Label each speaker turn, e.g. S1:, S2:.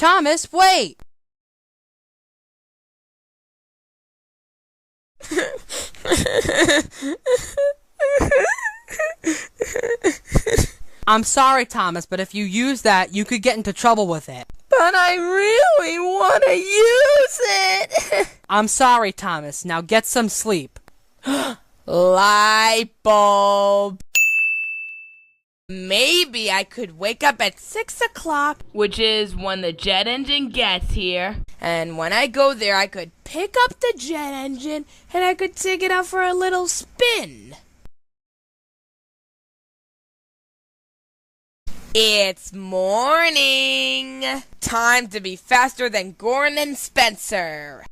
S1: Thomas, wait! I'm sorry, Thomas, but if you use that, you could get into trouble with it.
S2: But I really want to use it.
S1: I'm sorry, Thomas. Now get some sleep.
S2: Light bulb. Maybe I could wake up at 6 o'clock, which is when the jet engine gets here. And when I go there, I could pick up the jet engine and I could take it out for a little spin. It's morning. Time to be faster than Gordon and Spencer.